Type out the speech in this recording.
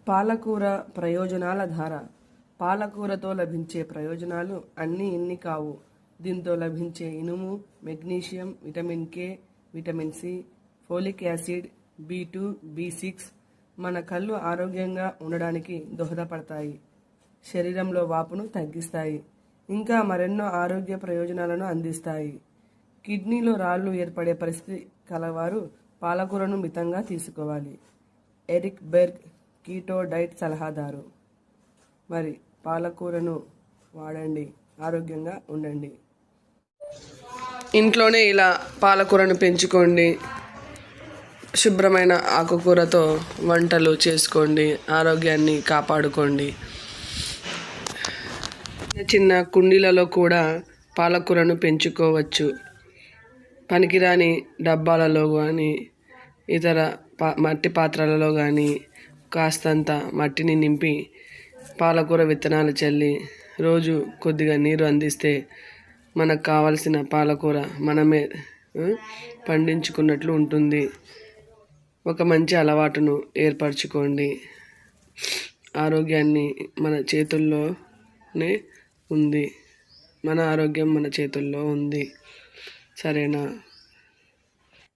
పాలకూర ప్రయోజనాల ధార. పాలకూరతో లభించే ప్రయోజనాలు అన్నీ ఇన్ని కావు. దీంతో లభించే ఇనుము, magnesium, vitamin K, vitamin C, folic acid, B2, B6 మన కళ్ళు ఆరోగ్యంగా ఉండడానికి దోహదపడతాయి. శరీరంలో వాపును తగ్గిస్తాయి. ఇంకా మరెన్నో ఆరోగ్య ప్రయోజనాలను అందిస్తాయి. కిడ్నీలో రాళ్ళు ఏర్పడే పరిస్థితి కలవారు పాలకూరను మితంగా తీసుకోవాలి. ఎరిక్ బెర్గ్, కీటో డైట్ సలహాదారు. మరి పాలకూరను వాడండి, ఆరోగ్యంగా ఉండండి. ఇంట్లోనే ఇలా పాలకూరను పెంచుకోండి. శుభ్రమైన ఆకుకూరతో వంటలు చేసుకోండి, ఆరోగ్యాన్ని కాపాడుకోండి. చిన్న కుండీలలో కూడా పాలకూరను పెంచుకోవచ్చు. పనికిరాని డబ్బాలలో కానీ ఇతర మట్టి పాత్రలలో కానీ కాస్తంత మట్టిని నింపి పాలకూర విత్తనాలు చల్లి రోజు కొద్దిగా నీరు అందిస్తే మనకు కావలసిన పాలకూర మనమే పండించుకున్నట్లు ఉంటుంది. ఒక మంచి అలవాటును ఏర్పరచుకోండి. ఆరోగ్యాన్ని మన చేతుల్లోనే ఉంది. మన ఆరోగ్యం మన చేతుల్లో ఉంది. సరేనా?